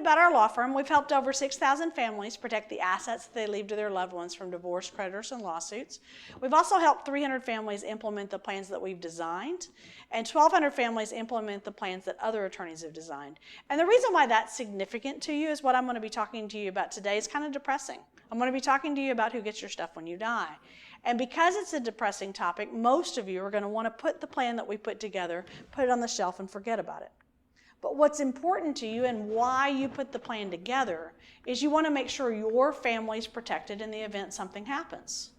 about our law firm. We've helped over 6,000 families protect the assets that they leave to their loved ones from divorce, creditors, and lawsuits. We've also helped 300 families implement the plans that we've designed, and 1,200 families implement the plans that other attorneys have designed. And the reason why that's significant to you is what I'm going to be talking to you about today is kind of depressing. I'm going to be talking to you about who gets your stuff when you die. And because it's a depressing topic, most of you are going to want to put the plan that we put together, put it on the shelf, and forget about it. But what's important to you and why you put the plan together is you want to make sure your family's protected in the event something happens.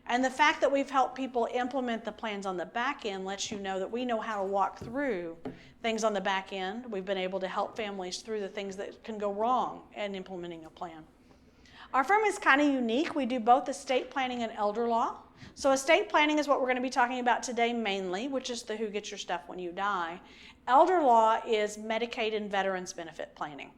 And the fact that we've helped people implement the plans on the back end lets you know that we know how to walk through things on the back end. We've been able to help families through the things that can go wrong in implementing a plan. Our firm is kind of unique. We do both estate planning and elder law. So estate planning is what we're going to be talking about today mainly, which is the who gets your stuff when you die. Elder law is Medicaid and veterans benefit planning.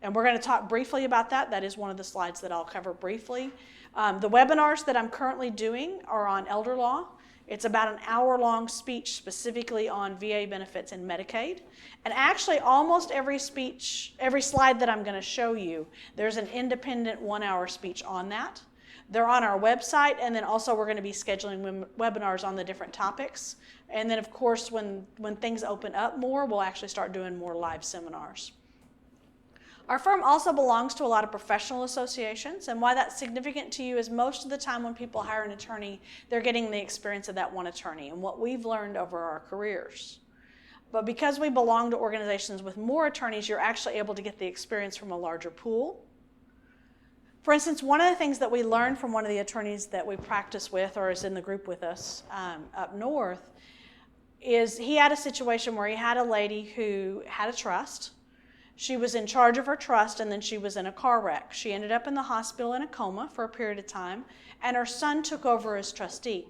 And we're going to talk briefly about that. That is one of the slides that I'll cover briefly. The webinars that I'm currently doing are on elder law. It's about an hour-long speech specifically on VA benefits and Medicaid. And actually, almost every slide that I'm going to show you, there's an independent 1-hour speech on that. They're on our website, and then also we're going to be scheduling webinars on the different topics. And then, of course, when things open up more, we'll actually start doing more live seminars. Our firm also belongs to a lot of professional associations, and why that's significant to you is most of the time when people hire an attorney, they're getting the experience of that one attorney and what we've learned over our careers. But because we belong to organizations with more attorneys, you're actually able to get the experience from a larger pool. For instance, one of the things that we learned from one of the attorneys that we practice with or is in the group with us up north is he had a situation where he had a lady who had a trust. She was in charge of her trust, and then she was in a car wreck. She ended up in the hospital in a coma for a period of time, and her son took over as trustee.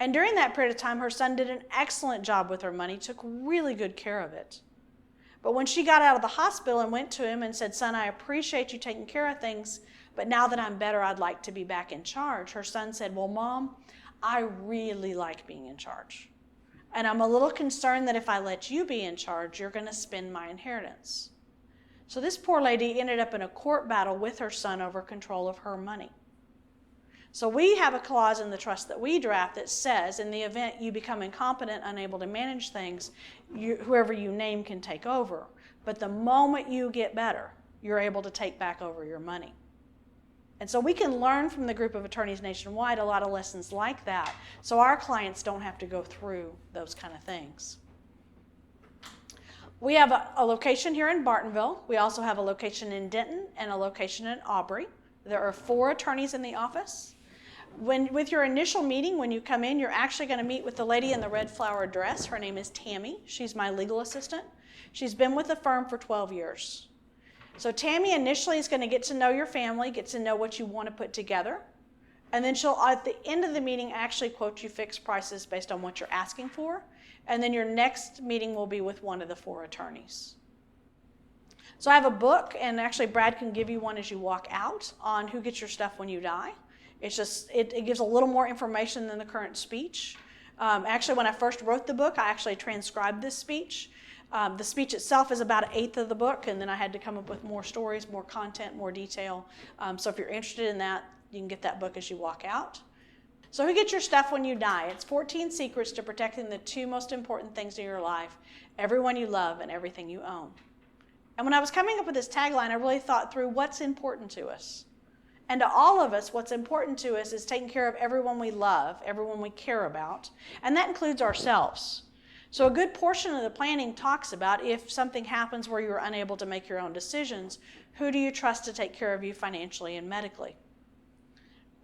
And during that period of time, her son did an excellent job with her money, took really good care of it. But when she got out of the hospital and went to him and said, "Son, I appreciate you taking care of things, but now that I'm better, I'd like to be back in charge," her son said, "Well, Mom, I really like being in charge. And I'm a little concerned that if I let you be in charge, you're going to spend my inheritance." So this poor lady ended up in a court battle with her son over control of her money. So we have a clause in the trust that we draft that says in the event you become incompetent, unable to manage things, whoever you name can take over. But the moment you get better, you're able to take back over your money. And so we can learn from the group of attorneys nationwide a lot of lessons like that, so our clients don't have to go through those kind of things. We have a location here in Bartonville. We also have a location in Denton and a location in Aubrey. There are 4 attorneys in the office. With your initial meeting, when you come in, you're actually going to meet with the lady in the red flower dress. Her name is Tammy. She's my legal assistant. She's been with the firm for 12 years. So Tammy initially is going to get to know your family, get to know what you want to put together, and then she'll, at the end of the meeting, actually quote you fixed prices based on what you're asking for, and then your next meeting will be with one of the 4 attorneys. So I have a book, and actually Brad can give you one as you walk out on who gets your stuff when you die. It's just, it gives a little more information than the current speech. Actually, when I first wrote the book, I actually transcribed this speech. The speech itself is about 1/8 of the book, and then I had to come up with more stories, more content, more detail. So if you're interested in that, you can get that book as you walk out. So who gets your stuff when you die? It's 14 secrets to protecting the 2 most important things in your life, everyone you love and everything you own. And when I was coming up with this tagline, I really thought through what's important to us. And to all of us, what's important to us is taking care of everyone we love, everyone we care about, and that includes ourselves. So a good portion of the planning talks about if something happens where you're unable to make your own decisions, who do you trust to take care of you financially and medically?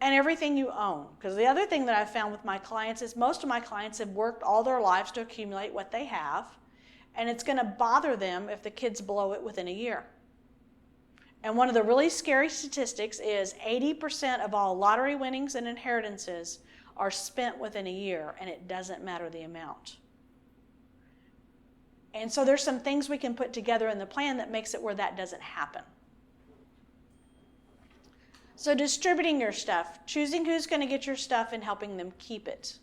And everything you own. Because the other thing that I've found with my clients is most of my clients have worked all their lives to accumulate what they have, and it's going to bother them if the kids blow it within a year. And one of the really scary statistics is 80% of all lottery winnings and inheritances are spent within a year, and it doesn't matter the amount. And so there's some things we can put together in the plan that makes it where that doesn't happen. So distributing your stuff, choosing who's going to get your stuff and helping them keep it.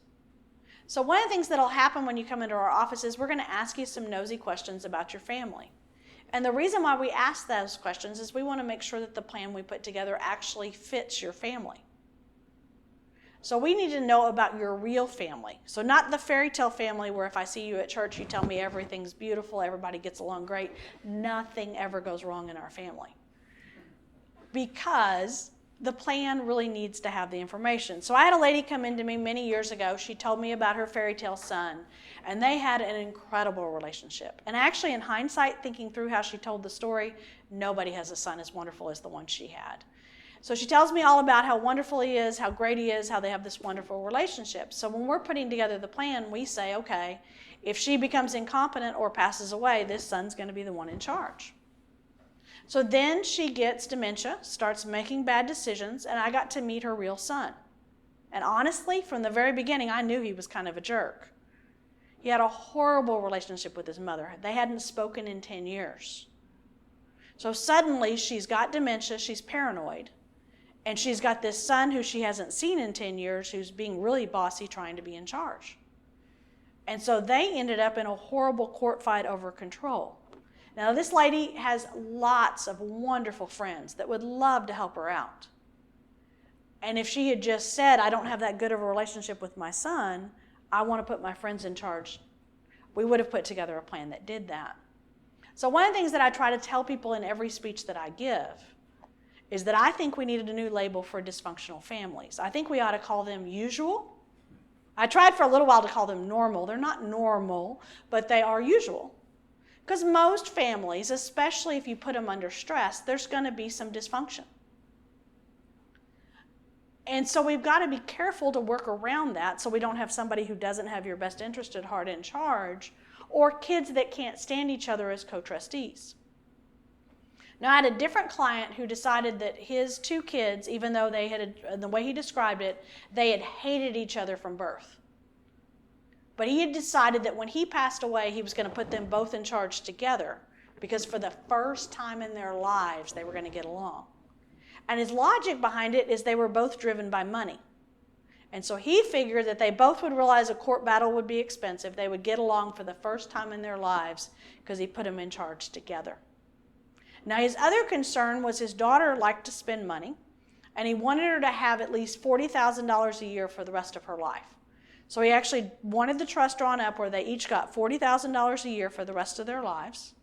So one of the things that will happen when you come into our office is we're going to ask you some nosy questions about your family. And the reason why we ask those questions is we want to make sure that the plan we put together actually fits your family. So we need to know about your real family. So not the fairy tale family where if I see you at church, you tell me everything's beautiful, everybody gets along great. Nothing ever goes wrong in our family. Because the plan really needs to have the information. So I had a lady come into me many years ago. She told me about her fairy tale son, and they had an incredible relationship. And actually, in hindsight, thinking through how she told the story, nobody has a son as wonderful as the one she had. So she tells me all about how wonderful he is, how great he is, how they have this wonderful relationship. So when we're putting together the plan, we say, okay, if she becomes incompetent or passes away, this son's going to be the one in charge. So then she gets dementia, starts making bad decisions, and I got to meet her real son. And honestly, from the very beginning, I knew he was kind of a jerk. He had a horrible relationship with his mother. They hadn't spoken in 10 years. So suddenly, she's got dementia, she's paranoid, and she's got this son who she hasn't seen in 10 years who's being really bossy, trying to be in charge. And so they ended up in a horrible court fight over control. Now, this lady has lots of wonderful friends that would love to help her out. And if she had just said, I don't have that good of a relationship with my son, I want to put my friends in charge, we would have put together a plan that did that. So one of the things that I try to tell people in every speech that I give is that I think we needed a new label for dysfunctional families. I think we ought to call them usual. I tried for a little while to call them normal. They're not normal, but they are usual. Because most families, especially if you put them under stress, there's going to be some dysfunction. And so we've got to be careful to work around that so we don't have somebody who doesn't have your best interest at heart in charge, or kids that can't stand each other as co-trustees. Now, I had a different client who decided that his two kids, even though they had, the way he described it, they had hated each other from birth. But he had decided that when he passed away, he was going to put them both in charge together because for the first time in their lives, they were going to get along. And his logic behind it is they were both driven by money. And so he figured that they both would realize a court battle would be expensive. They would get along for the first time in their lives because he put them in charge together. Now, his other concern was his daughter liked to spend money, and he wanted her to have at least $40,000 a year for the rest of her life. So he actually wanted the trust drawn up where they each got $40,000 a year for the rest of their lives,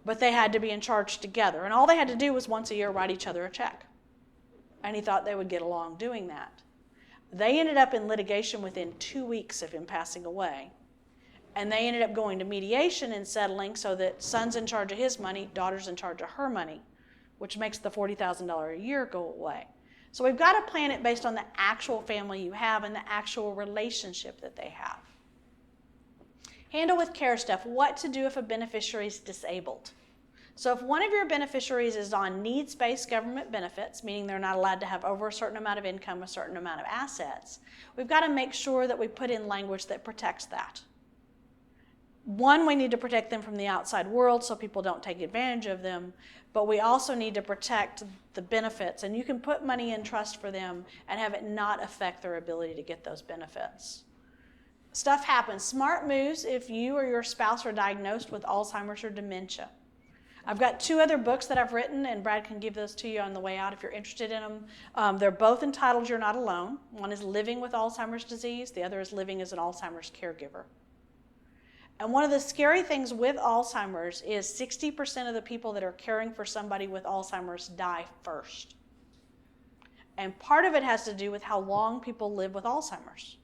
but they had to be in charge together. And all they had to do was once a year write each other a check. And he thought they would get along doing that. They ended up in litigation within 2 weeks of him passing away. And they ended up going to mediation and settling so that son's in charge of his money, daughter's in charge of her money, which makes the $40,000 a year go away. So we've got to plan it based on the actual family you have and the actual relationship that they have. Handle with care stuff. What to do if a beneficiary is disabled. So if one of your beneficiaries is on needs-based government benefits, meaning they're not allowed to have over a certain amount of income, a certain amount of assets, we've got to make sure that we put in language that protects that. One, we need to protect them from the outside world so people don't take advantage of them, but we also need to protect the benefits. And you can put money in trust for them and have it not affect their ability to get those benefits. Stuff happens. Smart moves if you or your spouse are diagnosed with Alzheimer's or dementia. I've got 2 other books that I've written, and Brad can give those to you on the way out if you're interested in them. They're both entitled You're Not Alone. One is Living with Alzheimer's Disease. The other is Living as an Alzheimer's Caregiver. And one of the scary things with Alzheimer's is 60% of the people that are caring for somebody with Alzheimer's die first. And part of it has to do with how long people live with Alzheimer's.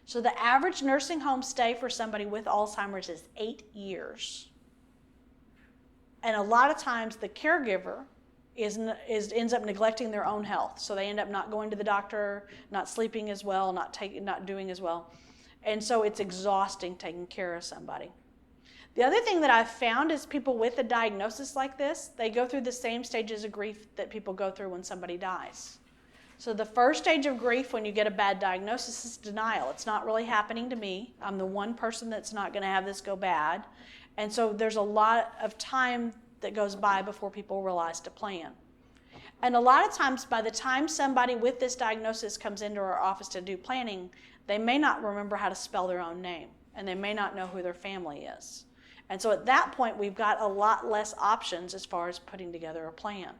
So the average nursing home stay for somebody with Alzheimer's is 8 years. And a lot of times the caregiver ends up neglecting their own health. So they end up not going to the doctor, not sleeping as well, not doing as well. And so it's exhausting taking care of somebody. The other thing that I've found is people with a diagnosis like this, they go through the same stages of grief that people go through when somebody dies. So the first stage of grief when you get a bad diagnosis is denial. It's not really happening to me. I'm the one person that's not going to have this go bad. And so there's a lot of time that goes by before people realize to plan. And a lot of times by the time somebody with this diagnosis comes into our office to do planning, they may not remember how to spell their own name, and they may not know who their family is. And so at that point, we've got a lot less options as far as putting together a plan.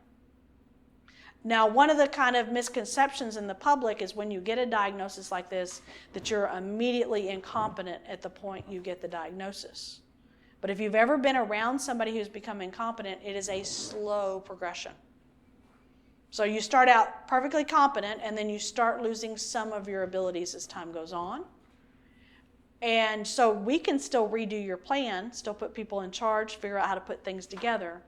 Now, one of the kind of misconceptions in the public is when you get a diagnosis like this, that you're immediately incompetent at the point you get the diagnosis. But if you've ever been around somebody who's become incompetent, it is a slow progression. So you start out perfectly competent, and then you start losing some of your abilities as time goes on. And so we can still redo your plan, still put people in charge, figure out how to put things together,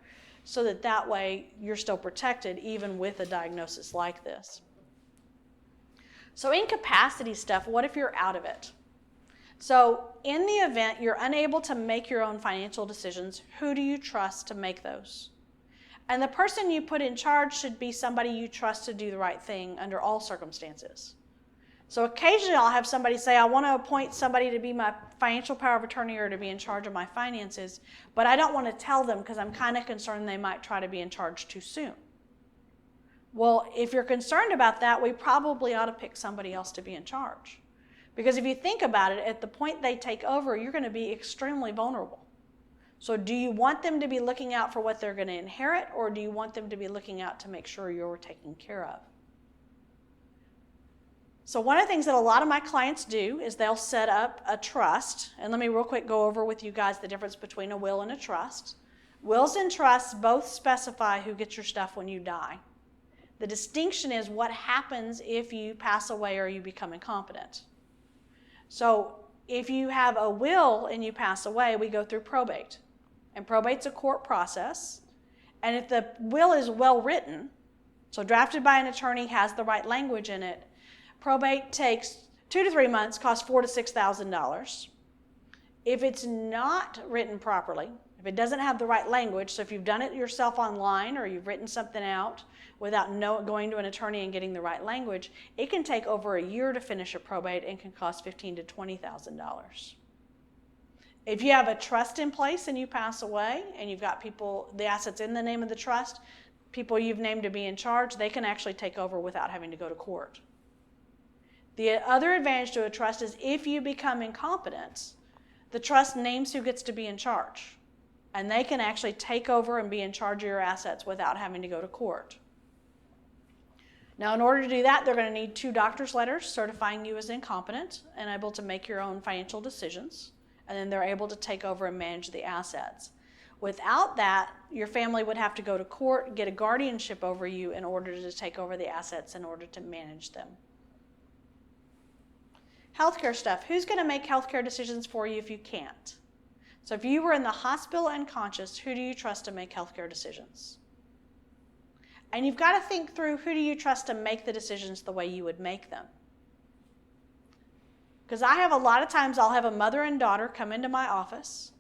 so that way you're still protected even with a diagnosis like this. So incapacity stuff, what if you're out of it? So in the event you're unable to make your own financial decisions, who do you trust to make those? And the person you put in charge should be somebody you trust to do the right thing under all circumstances. So occasionally I'll have somebody say, I want to appoint somebody to be my financial power of attorney or to be in charge of my finances, but I don't want to tell them because I'm kind of concerned they might try to be in charge too soon. Well, if you're concerned about that, we probably ought to pick somebody else to be in charge. Because if you think about it, at the point they take over, you're going to be extremely vulnerable. So do you want them to be looking out for what they're going to inherit, or do you want them to be looking out to make sure you're taken care of? So one of the things that a lot of my clients do is they'll set up a trust. And let me real quick go over with you guys the difference between a will and a trust. Wills and trusts both specify who gets your stuff when you die. The distinction is what happens if you pass away or you become incompetent. So if you have a will and you pass away, we go through probate. And probate's a court process. And if the will is well written, so drafted by an attorney, has the right language in it, probate takes 2 to 3 months, costs $4,000 to $6,000. If it's not written properly, if it doesn't have the right language, so if you've done it yourself online or you've written something out without going to an attorney and getting the right language, it can take over a year to finish a probate and can cost $15,000 to $20,000. If you have a trust in place and you pass away and you've got people, the assets in the name of the trust, people you've named to be in charge, they can actually take over without having to go to court. The other advantage to a trust is if you become incompetent, the trust names who gets to be in charge. And they can actually take over and be in charge of your assets without having to go to court. Now, in order to do that, they're going to need 2 doctor's letters certifying you as incompetent and able to make your own financial decisions. And then they're able to take over and manage the assets. Without that, your family would have to go to court, get a guardianship over you in order to take over the assets in order to manage them. Healthcare stuff. Who's going to make healthcare decisions for you if you can't? So if you were in the hospital unconscious, who do you trust to make healthcare decisions? And you've got to think through who do you trust to make the decisions the way you would make them. Because I have a lot of times I'll have a mother and daughter come into my office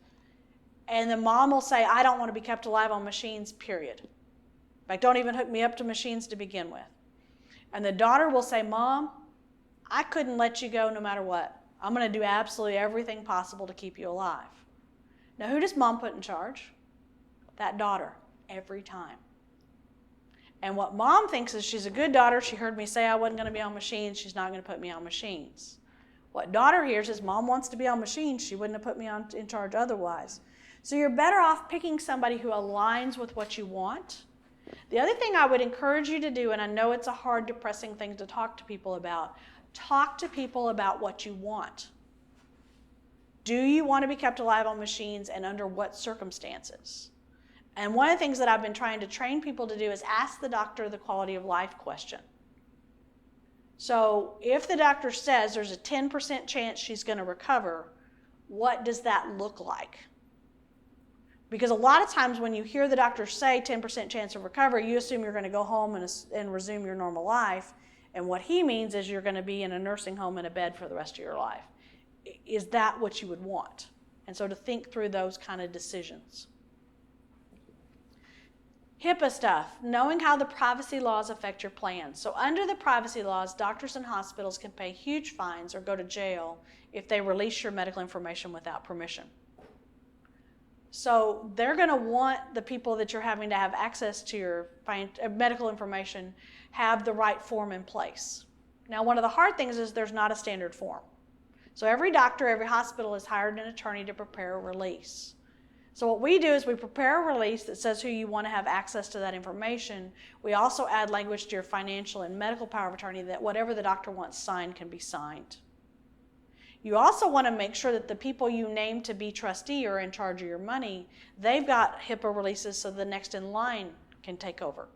and the mom will say, I don't want to be kept alive on machines, period. In fact, don't even hook me up to machines to begin with. And the daughter will say, Mom, I couldn't let you go no matter what. I'm going to do absolutely everything possible to keep you alive. Now, who does mom put in charge? That daughter, every time. And what mom thinks is she's a good daughter. She heard me say I wasn't going to be on machines. She's not going to put me on machines. What daughter hears is mom wants to be on machines. She wouldn't have put me in charge otherwise. So you're better off picking somebody who aligns with what you want. The other thing I would encourage you to do, and I know it's a hard, depressing thing to talk to people about what you want. Do you want to be kept alive on machines, and under what circumstances? And one of the things that I've been trying to train people to do is ask the doctor the quality of life question. So if the doctor says there's a 10% chance she's going to recover, what does that look like? Because a lot of times when you hear the doctor say 10% chance of recovery, you assume you're going to go home and resume your normal life. And what he means is you're going to be in a nursing home in a bed for the rest of your life. Is that what you would want? And so to think through those kind of decisions. HIPAA stuff, knowing how the privacy laws affect your plans. So under the privacy laws, doctors and hospitals can pay huge fines or go to jail if they release your medical information without permission. So they're going to want the people that you're having to have access to your medical information have the right form in place. Now, one of the hard things is there's not a standard form. So every doctor, every hospital has hired an attorney to prepare a release. So what we do is we prepare a release that says who you want to have access to that information. We also add language to your financial and medical power of attorney that whatever the doctor wants signed can be signed. You also want to make sure that the people you name to be trustee or in charge of your money, they've got HIPAA releases so the next in line can take over.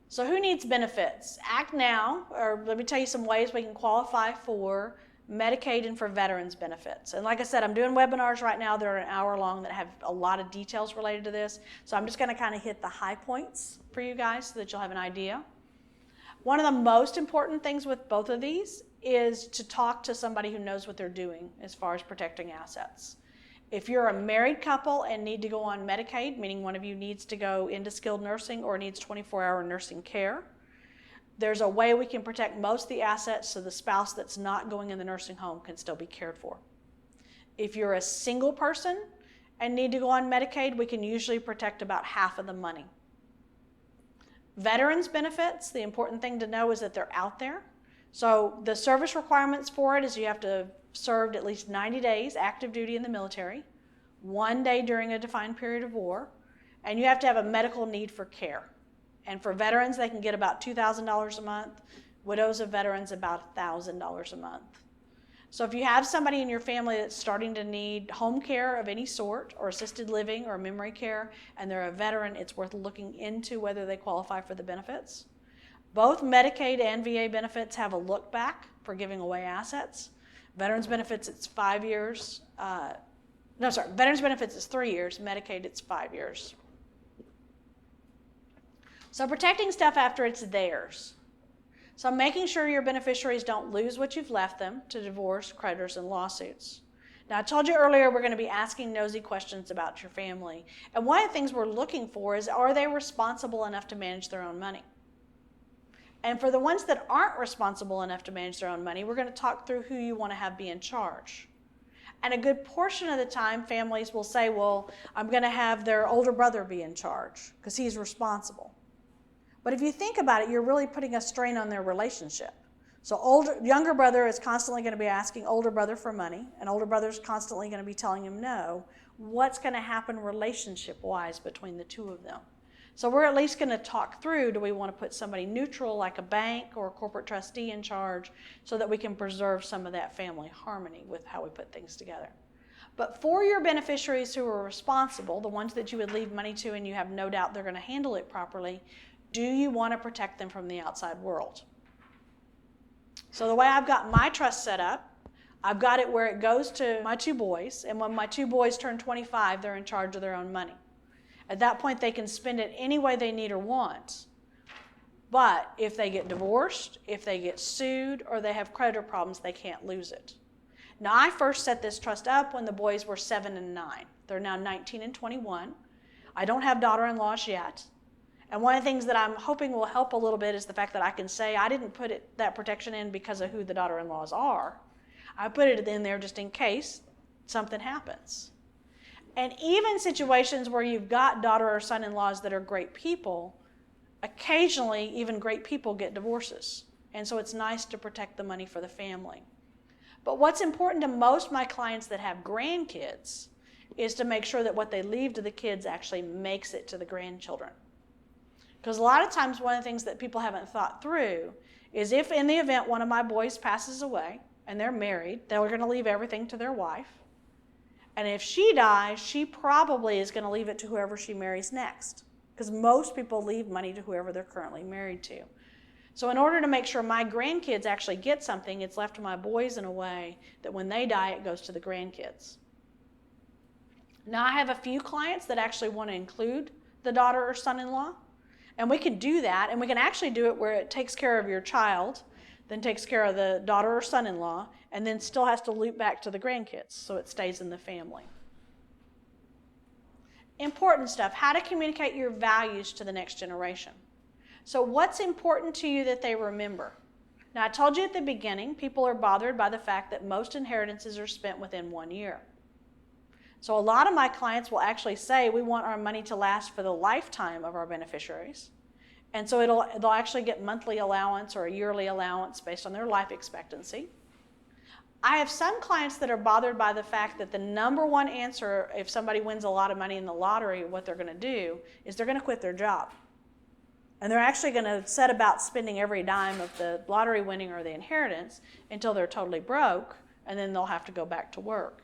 So who needs benefits? Act now, or let me tell you some ways we can qualify for Medicaid and for veterans benefits. And like I said, I'm doing webinars right now that are an hour long that have a lot of details related to this. So I'm just going to kind of hit the high points for you guys so that you'll have an idea. One of the most important things with both of these is to talk to somebody who knows what they're doing as far as protecting assets. If you're a married couple and need to go on Medicaid, meaning one of you needs to go into skilled nursing or needs 24-hour nursing care, there's a way we can protect most of the assets so the spouse that's not going in the nursing home can still be cared for. If you're a single person and need to go on Medicaid, we can usually protect about half of the money. Veterans benefits, the important thing to know is that they're out there. So the service requirements for it is you have to have served at least 90 days active duty in the military, 1 day during a defined period of war, and you have to have a medical need for care. And for veterans, they can get about $2,000 a month. Widows of veterans, about $1,000 a month. So if you have somebody in your family that's starting to need home care of any sort, or assisted living or memory care, and they're a veteran, it's worth looking into whether they qualify for the benefits. Both Medicaid and VA benefits have a look back for giving away assets. Veterans benefits, it's 5 years. Veterans benefits is 3 years. Medicaid, it's 5 years. So protecting stuff after it's theirs. So making sure your beneficiaries don't lose what you've left them to divorce, creditors, and lawsuits. Now, I told you earlier we're going to be asking nosy questions about your family. And one of the things we're looking for is, are they responsible enough to manage their own money? And for the ones that aren't responsible enough to manage their own money, we're going to talk through who you want to have be in charge. And a good portion of the time, families will say, well, I'm going to have their older brother be in charge because he's responsible. But if you think about it, you're really putting a strain on their relationship. So younger brother is constantly going to be asking older brother for money, and older brother's constantly going to be telling him no. What's going to happen relationship-wise between the two of them? So we're at least going to talk through, do we want to put somebody neutral like a bank or a corporate trustee in charge so that we can preserve some of that family harmony with how we put things together. But for your beneficiaries who are responsible, the ones that you would leave money to and you have no doubt they're going to handle it properly, do you want to protect them from the outside world? So the way I've got my trust set up, I've got it where it goes to my 2 boys, and when my 2 boys turn 25, they're in charge of their own money. At that point, they can spend it any way they need or want. But if they get divorced, if they get sued, or they have creditor problems, they can't lose it. Now, I first set this trust up when the boys were 7 and 9. They're now 19 and 21. I don't have daughter-in-laws yet. And one of the things that I'm hoping will help a little bit is the fact that I can say I didn't put that protection in because of who the daughter-in-laws are. I put it in there just in case something happens. And even situations where you've got daughter or son-in-laws that are great people, occasionally even great people get divorces. And so it's nice to protect the money for the family. But what's important to most of my clients that have grandkids is to make sure that what they leave to the kids actually makes it to the grandchildren. Because a lot of times one of the things that people haven't thought through is if in the event one of my boys passes away and they're married, they're going to leave everything to their wife. And if she dies, she probably is going to leave it to whoever she marries next. Because most people leave money to whoever they're currently married to. So in order to make sure my grandkids actually get something, it's left to my boys in a way that when they die, it goes to the grandkids. Now I have a few clients that actually want to include the daughter or son-in-law. And we can do that, and we can actually do it where it takes care of your child, then takes care of the daughter or son-in-law, and then still has to loop back to the grandkids, so it stays in the family. Important stuff, how to communicate your values to the next generation. So what's important to you that they remember? Now, I told you at the beginning, people are bothered by the fact that most inheritances are spent within 1 year. So a lot of my clients will actually say, we want our money to last for the lifetime of our beneficiaries. And so they'll actually get monthly allowance or a yearly allowance based on their life expectancy. I have some clients that are bothered by the fact that the number one answer if somebody wins a lot of money in the lottery, what they're going to do is they're going to quit their job. And they're actually going to set about spending every dime of the lottery winning or the inheritance until they're totally broke, and then they'll have to go back to work.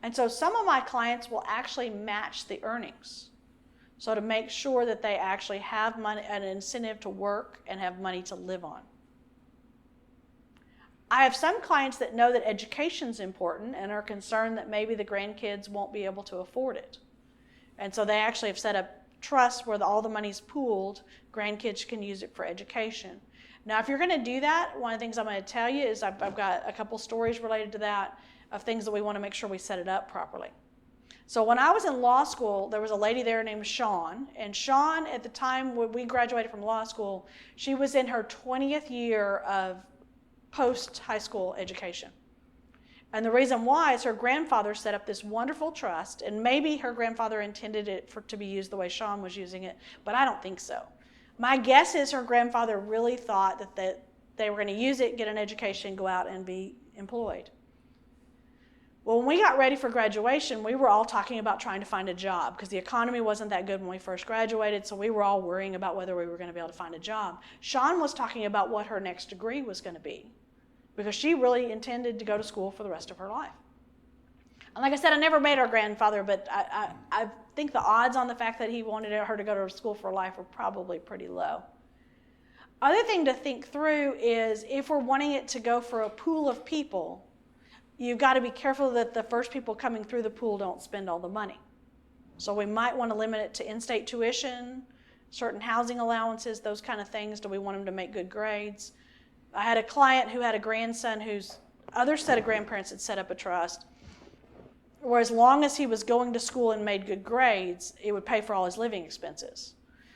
And so some of my clients will actually match the earnings. So to make sure that they actually have money, an incentive to work and have money to live on. I have some clients that know that education's important and are concerned that maybe the grandkids won't be able to afford it. And so they actually have set up trusts where all the money's pooled, grandkids can use it for education. Now, if you're going to do that, one of the things I'm going to tell you is I've got a couple stories related to that of things that we want to make sure we set it up properly. So when I was in law school, there was a lady there named Shawn, and Shawn, at the time when we graduated from law school, she was in her 20th year of post-high school education. And the reason why is her grandfather set up this wonderful trust, and maybe her grandfather intended it to be used the way Shawn was using it, but I don't think so. My guess is her grandfather really thought that they were going to use it, get an education, go out and be employed. Well, when we got ready for graduation, we were all talking about trying to find a job because the economy wasn't that good when we first graduated, so we were all worrying about whether we were going to be able to find a job. Shawn was talking about what her next degree was going to be because she really intended to go to school for the rest of her life. And like I said, I never met her grandfather, but I think the odds on the fact that he wanted her to go to school for life were probably pretty low. Other thing to think through is if we're wanting it to go for a pool of people, you've got to be careful that the first people coming through the pool don't spend all the money. So we might want to limit it to in-state tuition, certain housing allowances, those kind of things. Do we want them to make good grades? I had a client who had a grandson whose other set of grandparents had set up a trust, where as long as he was going to school and made good grades, it would pay for all his living expenses.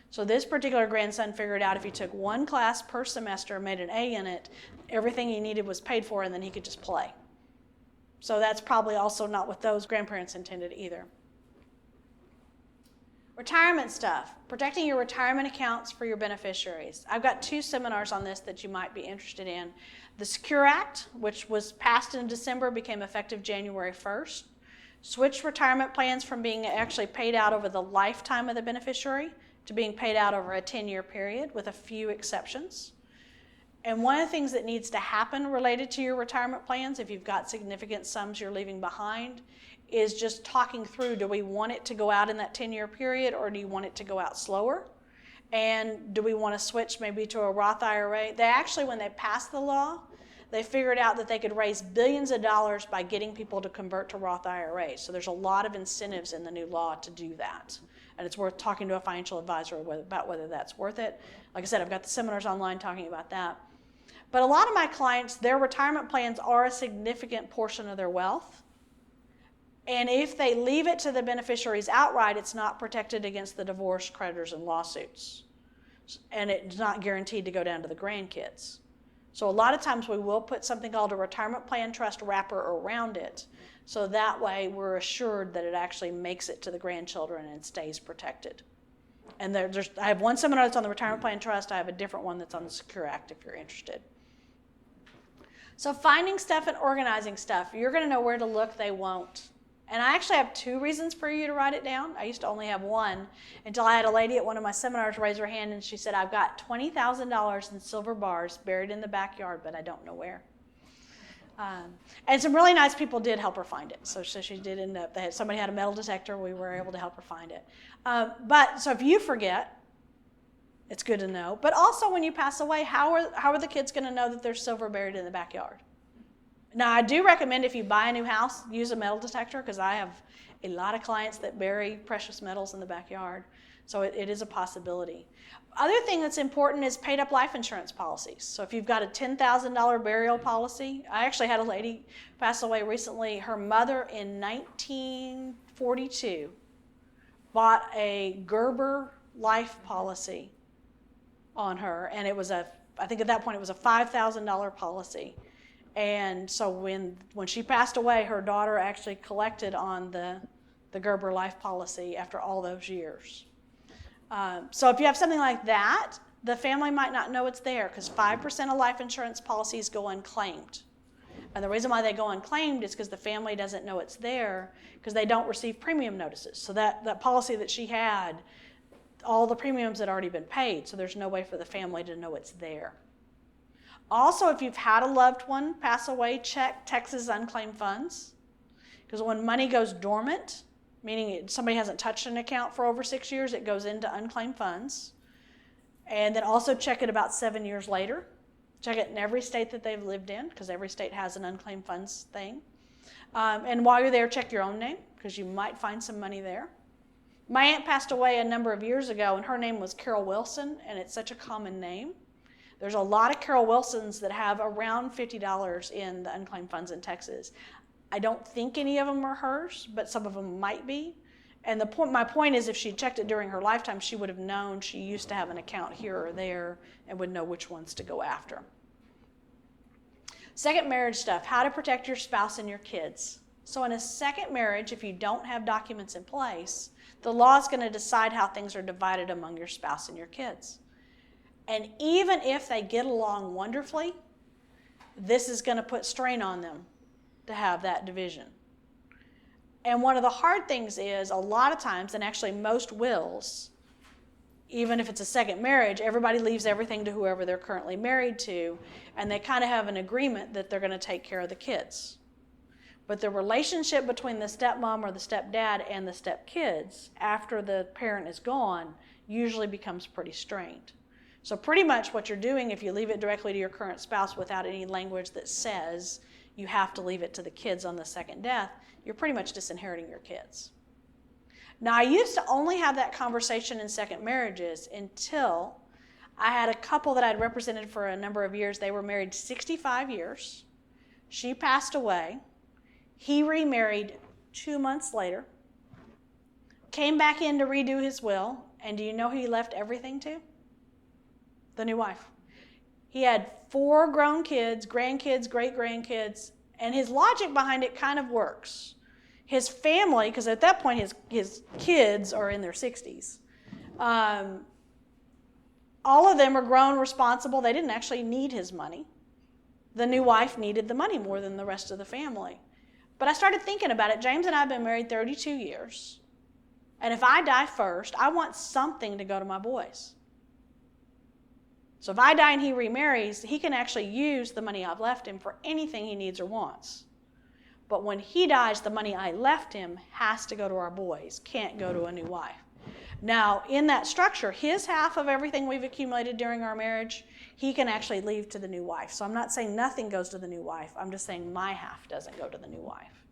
So this particular grandson figured out if he took one class per semester and made an A in it, everything he needed was paid for and then he could just play. So that's probably also not what those grandparents intended either. Retirement stuff, protecting your retirement accounts for your beneficiaries. I've got 2 seminars on this that you might be interested in. The Secure Act, which was passed in December, became effective January 1st. Switched retirement plans from being actually paid out over the lifetime of the beneficiary to being paid out over a 10-year period with a few exceptions. And one of the things that needs to happen related to your retirement plans, if you've got significant sums you're leaving behind, is just talking through, do we want it to go out in that 10-year period or do you want it to go out slower? And do we want to switch maybe to a Roth IRA? They actually, when they passed the law, they figured out that they could raise billions of dollars by getting people to convert to Roth IRAs. So there's a lot of incentives in the new law to do that. And it's worth talking to a financial advisor about whether that's worth it. Like I said, I've got the seminars online talking about that. But a lot of my clients, their retirement plans are a significant portion of their wealth. And if they leave it to the beneficiaries outright, it's not protected against the divorce, creditors, and lawsuits. And it's not guaranteed to go down to the grandkids. So a lot of times we will put something called a retirement plan trust wrapper around it. So that way we're assured that it actually makes it to the grandchildren and stays protected. And I have one seminar that's on the retirement plan trust. I have a different one that's on the Secure Act if you're interested. So finding stuff and organizing stuff. You're going to know where to look, they won't. And I actually have 2 reasons for you to write it down. I used to only have one until I had a lady at one of my seminars raise her hand and she said, I've got $20,000 in silver bars buried in the backyard, but I don't know where. And some really nice people did help her find it. So she did end up, somebody had a metal detector, we were able to help her find it. So if you forget, it's good to know. But also when you pass away, how are the kids going to know that there's silver buried in the backyard? Now, I do recommend if you buy a new house, use a metal detector because I have a lot of clients that bury precious metals in the backyard. So it is a possibility. Other thing that's important is paid up life insurance policies. So if you've got a $10,000 burial policy, I actually had a lady pass away recently. Her mother in 1942 bought a Gerber life policy on her, and I think at that point it was a $5,000 policy. And so when she passed away, her daughter actually collected on the Gerber life policy after all those years. So if you have something like that, the family might not know it's there because 5% of life insurance policies go unclaimed. And the reason why they go unclaimed is because the family doesn't know it's there because they don't receive premium notices. So that policy that she had, all the premiums had already been paid, so there's no way for the family to know it's there. Also, if you've had a loved one pass away, check Texas unclaimed funds, because when money goes dormant, meaning somebody hasn't touched an account for over 6 years, it goes into unclaimed funds. And then also check it about 7 years later. Check it in every state that they've lived in, because every state has an unclaimed funds thing. And while you're there, check your own name, because you might find some money there. My aunt passed away a number of years ago, and her name was Carol Wilson, and it's such a common name. There's a lot of Carol Wilsons that have around $50 in the unclaimed funds in Texas. I don't think any of them are hers, but some of them might be. And my point is, if she checked it during her lifetime, she would have known she used to have an account here or there and would know which ones to go after. Second marriage stuff, how to protect your spouse and your kids. So in a second marriage, if you don't have documents in place, the law is going to decide how things are divided among your spouse and your kids. And even if they get along wonderfully, this is going to put strain on them to have that division. And one of the hard things is, a lot of times, and actually most wills, even if it's a second marriage, everybody leaves everything to whoever they're currently married to, and they kind of have an agreement that they're going to take care of the kids. But the relationship between the stepmom or the stepdad and the stepkids after the parent is gone usually becomes pretty strained. So pretty much what you're doing, if you leave it directly to your current spouse without any language that says you have to leave it to the kids on the second death, you're pretty much disinheriting your kids. Now, I used to only have that conversation in second marriages until I had a couple that I'd represented for a number of years. They were married 65 years. She passed away. He remarried 2 months later, came back in to redo his will, and do you know who he left everything to? The new wife. He had 4 grown kids, grandkids, great-grandkids, and his logic behind it kind of works. His family, because at that point his kids are in their 60s, all of them are grown, responsible. They didn't actually need his money. The new wife needed the money more than the rest of the family. But I started thinking about it. James and I have been married 32 years. And if I die first, I want something to go to my boys. So if I die and he remarries, he can actually use the money I've left him for anything he needs or wants. But when he dies, the money I left him has to go to our boys, can't go to a new wife. Now, in that structure, his half of everything we've accumulated during our marriage, he can actually leave to the new wife. So I'm not saying nothing goes to the new wife. I'm just saying my half doesn't go to the new wife.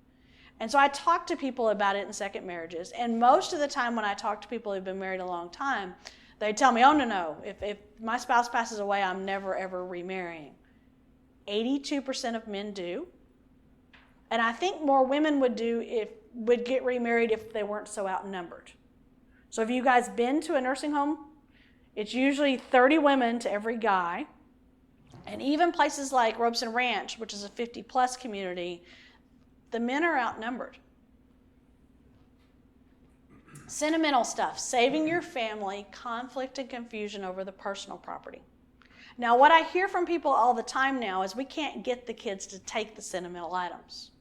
And so I talk to people about it in second marriages. And most of the time when I talk to people who've been married a long time, they tell me, oh, no. If my spouse passes away, I'm never, ever remarrying. 82% of men do. And I think more women would get remarried if they weren't so outnumbered. So if you guys been to a nursing home, it's usually 30 women to every guy. And even places like Robeson Ranch, which is a 50-plus community, the men are outnumbered. Sentimental stuff, saving your family, conflict and confusion over the personal property. Now, what I hear from people all the time now is we can't get the kids to take the sentimental items.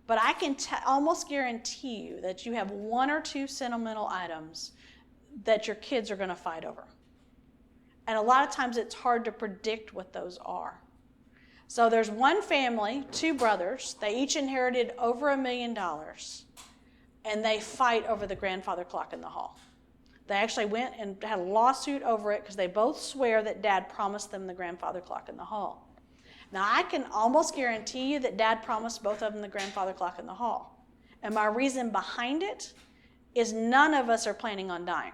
But I can almost guarantee you that you have 1 or 2 sentimental items that your kids are going to fight over. And a lot of times it's hard to predict what those are. So there's one family, 2 brothers, they each inherited over $1 million, and they fight over the grandfather clock in the hall. They actually went and had a lawsuit over it because they both swear that Dad promised them the grandfather clock in the hall. Now, I can almost guarantee you that Dad promised both of them the grandfather clock in the hall. And my reason behind it is none of us are planning on dying.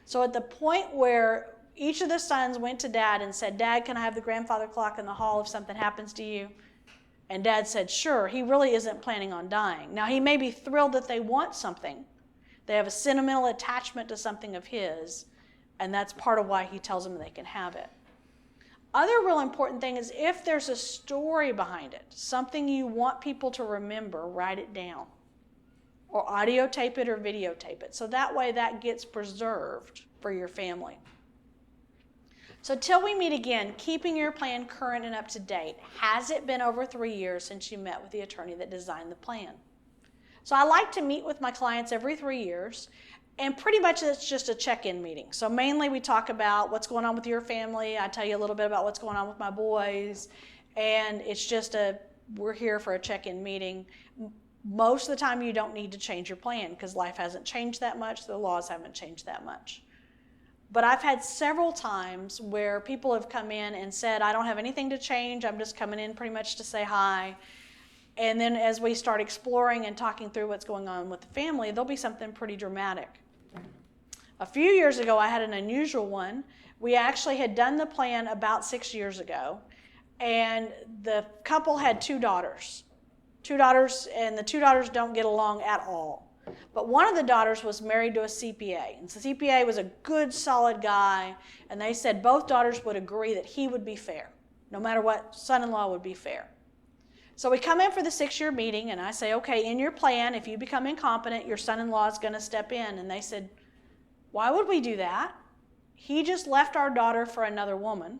So at the point where each of the sons went to Dad and said, Dad, can I have the grandfather clock in the hall if something happens to you? And Dad said, sure. He really isn't planning on dying. Now, he may be thrilled that they want something. They have a sentimental attachment to something of his, and that's part of why he tells them they can have it. Other real important thing is if there's a story behind it, something you want people to remember, write it down. Or audio tape it or videotape it. So that way that gets preserved for your family. So till we meet again, keeping your plan current and up to date. Has it been over 3 years since you met with the attorney that designed the plan? So I like to meet with my clients every 3 years, and pretty much it's just a check-in meeting. So mainly we talk about what's going on with your family. I tell you a little bit about what's going on with my boys, and it's just we're here for a check-in meeting. Most of the time you don't need to change your plan because life hasn't changed that much, the laws haven't changed that much. But I've had several times where people have come in and said, I don't have anything to change, I'm just coming in pretty much to say hi. And then as we start exploring and talking through what's going on with the family, there'll be something pretty dramatic. A few years ago, I had an unusual one. We actually had done the plan about 6 years ago, and the couple had 2 daughters. 2 daughters, and the 2 daughters don't get along at all. But one of the daughters was married to a CPA, and the CPA was a good, solid guy, and they said both daughters would agree that he would be fair. No matter what, son-in-law would be fair. So we come in for the 6-year meeting, and I say, okay, in your plan, if you become incompetent, your son-in-law is going to step in. And they said, why would we do that? He just left our daughter for another woman,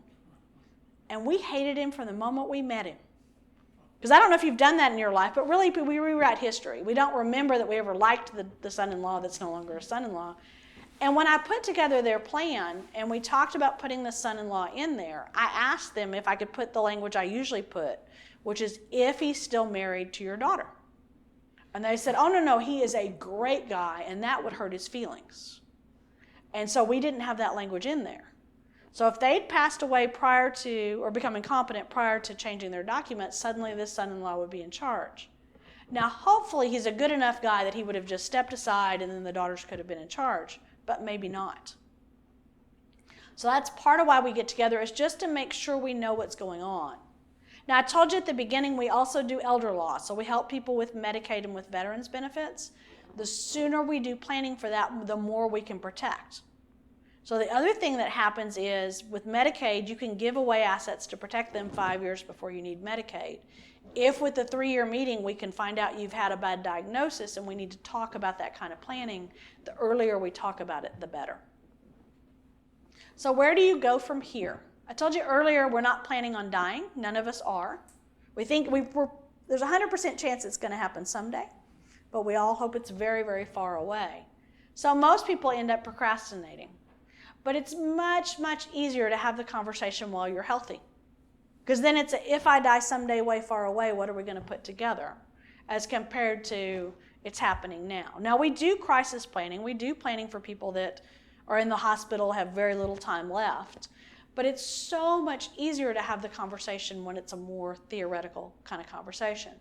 and we hated him from the moment we met him. Because I don't know if you've done that in your life, but really we rewrite history. We don't remember that we ever liked the son-in-law that's no longer a son-in-law. And when I put together their plan, and we talked about putting the son-in-law in there, I asked them if I could put the language I usually put, which is if he's still married to your daughter. And they said, oh, no, he is a great guy, and that would hurt his feelings. And so we didn't have that language in there. So if they'd passed away prior to, or become incompetent prior to changing their documents, suddenly this son-in-law would be in charge. Now, hopefully he's a good enough guy that he would have just stepped aside and then the daughters could have been in charge, but maybe not. So that's part of why we get together, is just to make sure we know what's going on. Now, I told you at the beginning we also do elder law, so we help people with Medicaid and with veterans benefits. The sooner we do planning for that, the more we can protect. So the other thing that happens is with Medicaid, you can give away assets to protect them 5 years before you need Medicaid. If with the 3-year meeting we can find out you've had a bad diagnosis and we need to talk about that kind of planning, the earlier we talk about it, the better. So where do you go from here? I told you earlier we're not planning on dying. None of us are. We think there's a 100% chance it's going to happen someday, but we all hope it's very, very far away. So most people end up procrastinating. But it's much, much easier to have the conversation while you're healthy. Because then it's if I die someday way far away, what are we going to put together? As compared to it's happening now. Now we do crisis planning. We do planning for people that are in the hospital, have very little time left. But it's so much easier to have the conversation when it's a more theoretical kind of conversation.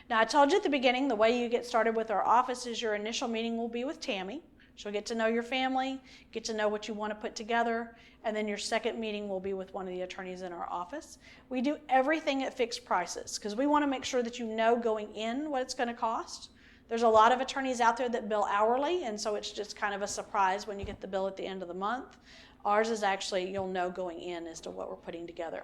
Now I told you at the beginning, the way you get started with our office is your initial meeting will be with Tammy. She'll get to know your family, get to know what you want to put together, and then your second meeting will be with one of the attorneys in our office. We do everything at fixed prices because we want to make sure that you know going in what it's going to cost. There's a lot of attorneys out there that bill hourly, and so it's just kind of a surprise when you get the bill at the end of the month. Ours is actually, you'll know going in as to what we're putting together.